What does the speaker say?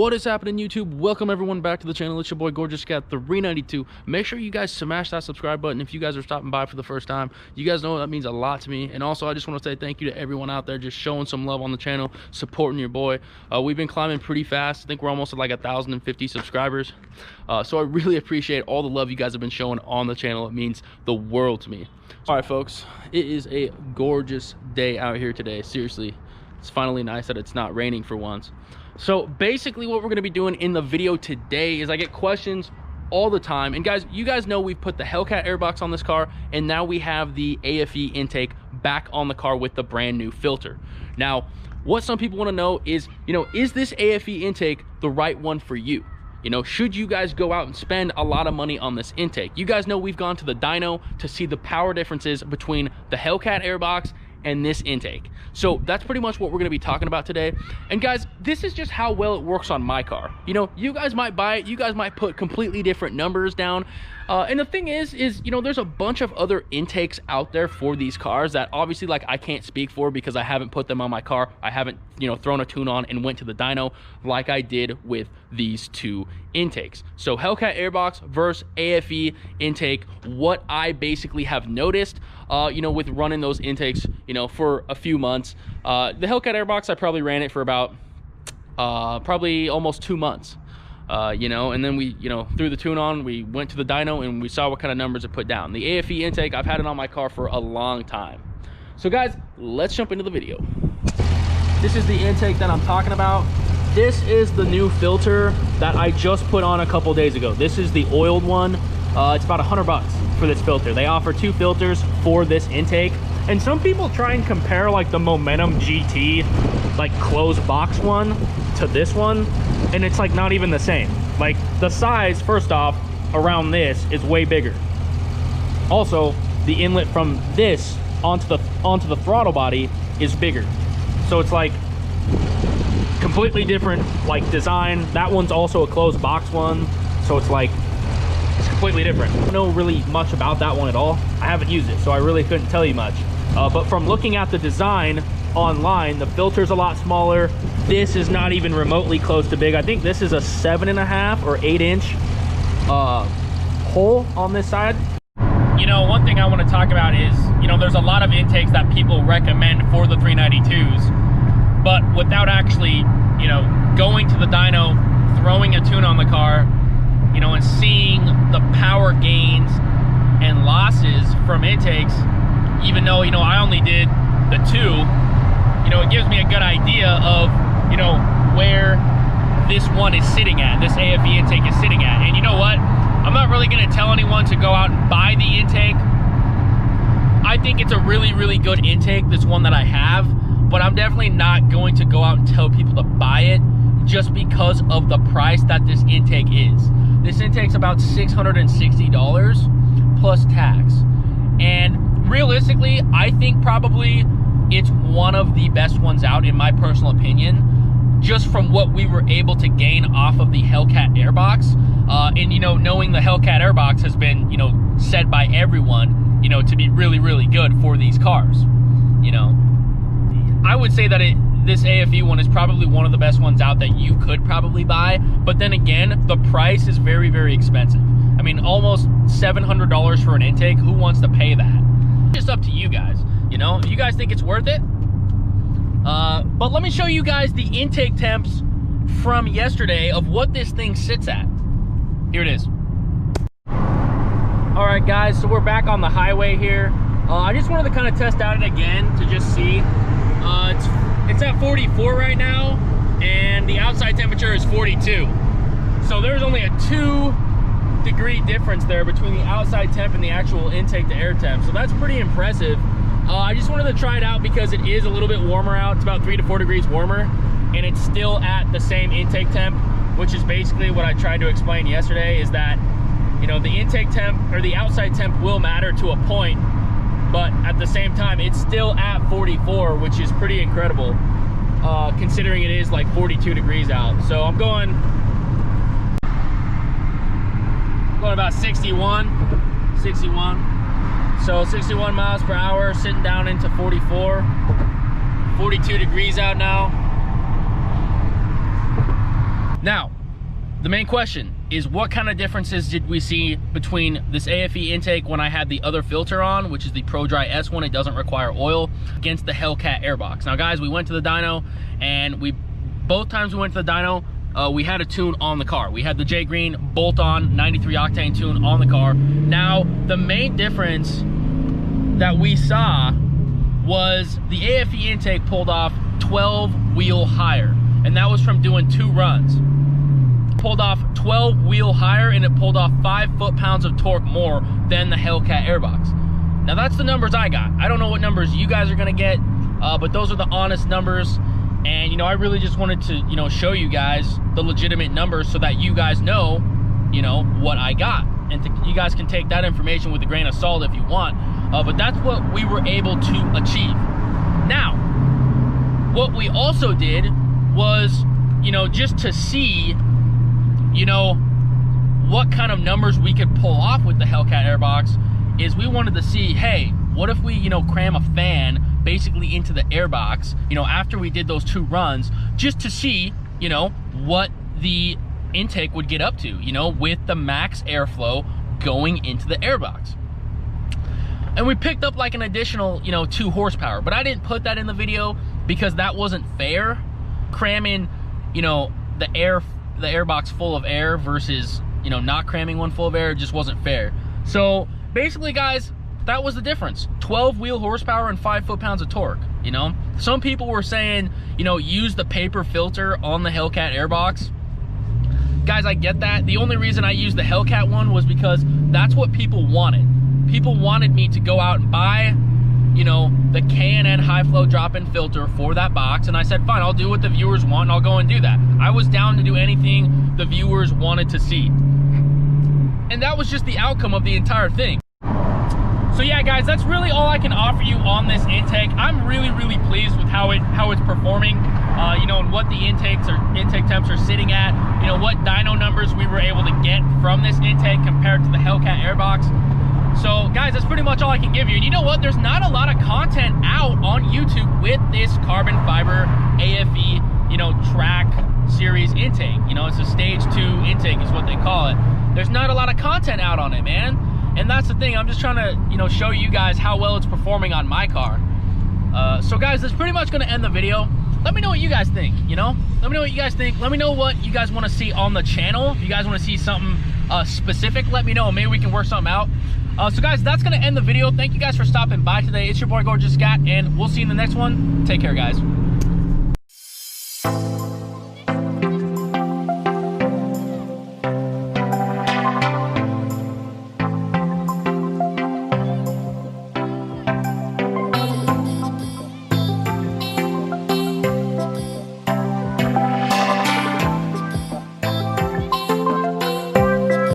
What is happening, YouTube? Welcome everyone back to the channel. It's your boy Gorgeous Cat 392. Make sure you guys smash that subscribe button if you guys are stopping by for the first time. You guys know that means a lot to me. And also I just want to say thank you to everyone out there just showing some love on the channel, supporting your boy. We've been climbing pretty fast. I think we're almost at like 1,050 subscribers. So I really appreciate all the love you guys have been showing on the channel. It means the world to me. All right, folks, it is a gorgeous day out here today. Seriously, it's finally nice that it's not raining for once. So basically what we're going to be doing in the video today is I get questions all the time. And guys, you guys know we've put the Hellcat airbox on this car, and now we have the AFE intake back on the car with the brand new filter. Now, what some people want to know is, is this AFE intake the right one for you? Should you guys go out and spend a lot of money on this intake? You guys know we've gone to the dyno to see the power differences between the Hellcat airbox and this intake. So that's pretty much what we're going to be talking about today. And guys, this is just how well it works on my car. You guys might buy it, you guys might put completely different numbers down. And the thing is there's a bunch of other intakes out there for these cars that obviously I can't speak for because I haven't put them on my car. I haven't thrown a tune on and went to the dyno like I did with these two intakes. So Hellcat airbox versus AFE intake, what I basically have noticed with running those intakes for a few months. The Hellcat airbox, I probably ran it for about probably almost 2 months. And then we, threw the tune on, we went to the dyno and we saw what kind of numbers it put down. The AFE intake, I've had it on my car for a long time. So guys, let's jump into the video. This is the intake that I'm talking about. This is the new filter that I just put on a couple days ago. This is the oiled one. It's about $100 for this filter. They offer 2 filters for this intake. And some people try and compare the Momentum GT, closed box one to this one. And it's not even the same. The size, first off, around this is way bigger. Also, the inlet from this onto the throttle body is bigger. So it's completely different design. That one's also a closed box one. So it's it's completely different. I don't know really much about that one at all. I haven't used it, so I really couldn't tell you much. But from looking at the design online, the filter's a lot smaller. This is not even remotely close to big. I think this is a 7.5 or 8 inch hole on this side. One thing I want to talk about is, there's a lot of intakes that people recommend for the 392s, but without actually, going to the dyno, throwing a tune on the car, and seeing the power gains and losses from intakes, even though, I only did the 2, it gives me a good idea of, where this one is sitting at, this AFE intake is sitting at. And you know what? I'm not really going to tell anyone to go out and buy the intake. I think it's a really, really good intake, this one that I have, but I'm definitely not going to go out and tell people to buy it just because of the price that this intake is. This intake's about $660 plus tax. And realistically, I think probably it's one of the best ones out, in my personal opinion, just from what we were able to gain off of the Hellcat airbox. And knowing the Hellcat airbox has been, said by everyone, to be really, really good for these cars. I would say that this AFE one is probably one of the best ones out that you could probably buy. But then again, the price is very, very expensive. I mean, almost $700 for an intake. Who wants to pay that? Just up to you guys. If you guys think it's worth it. But let me show you guys the intake temps from yesterday of what this thing sits at. Here it is. All right, guys, so we're back on the highway here. I just wanted to kind of test out it again to just see. It's at 44 right now, and the outside temperature is 42. So there's only a 2-degree difference there between the outside temp and the actual intake to air temp. So that's pretty impressive. I just wanted to try it out because it is a little bit warmer out. It's about 3 to 4 degrees warmer, and it's still at the same intake temp, which is basically what I tried to explain yesterday, is that, the intake temp or the outside temp will matter to a point, but at the same time, it's still at 44, which is pretty incredible, considering it is 42 degrees out. So I'm going about 61. So 61 miles per hour, sitting down into 44. 42 degrees out now. Now, the main question is, what kind of differences did we see between this AFE intake when I had the other filter on, which is the Pro Dry S1, it doesn't require oil, against the Hellcat airbox? Now guys, we went to the dyno, and both times we went to the dyno, we had a tune on the car. We had the J Green bolt-on 93 octane tune on the car. Now, the main difference that we saw was the AFE intake pulled off 12 wheel higher, and that was from doing 2 runs. Pulled off 12 wheel higher, and it pulled off 5 foot-pounds of torque more than the Hellcat airbox. Now that's the numbers I got. I don't know what numbers you guys are gonna get, but those are the honest numbers. And, you know, I really just wanted to, you know, show you guys the legitimate numbers so that you guys know, you know, what I got. And you guys can take that information with a grain of salt if you want. But that's what we were able to achieve. Now, what we also did was, you know, just to see, you know, what kind of numbers we could pull off with the Hellcat airbox, is we wanted to see, hey, what if we, you know, cram a fan basically into the airbox, you know, after we did those 2 runs, just to see, you know, what the intake would get up to, you know, with the max airflow going into the airbox. And we picked up like an additional, you know, 2 horsepower, but I didn't put that in the video because that wasn't fair. Cramming, you know, the airbox full of air versus, you know, not cramming one full of air just wasn't fair. So basically, guys, that was the difference. 12 wheel horsepower and 5 foot-pounds of torque, you know? Some people were saying, you know, use the paper filter on the Hellcat airbox. Guys, I get that. The only reason I used the Hellcat one was because that's what people wanted. People wanted me to go out and buy, you know, the K&N high flow drop-in filter for that box, and I said, fine, I'll do what the viewers want, and I'll go and do that. I was down to do anything the viewers wanted to see. And that was just the outcome of the entire thing. So yeah, guys, that's really all I can offer you on this intake. I'm really pleased with how it's performing, you know, and what the intake temps are sitting at, you know, what dyno numbers we were able to get from this intake compared to the Hellcat airbox. So guys, that's pretty much all I can give you. And you know what, there's not a lot of content out on YouTube with this carbon fiber AFE, you know, track series intake. You know, it's a stage 2 intake is what they call it. There's not a lot of content out on it, man. And that's the thing, I'm just trying to, you know, show you guys how well it's performing on my car. So guys, that's pretty much gonna end the video. Let me know what you guys think, you know? Let me know what you guys think. Let me know what you guys wanna see on the channel. If you guys wanna see something specific, let me know. Maybe we can work something out. So guys, that's gonna end the video. Thank you guys for stopping by today. It's your boy, Gorgeous Scat, and we'll see you in the next one. Take care, guys.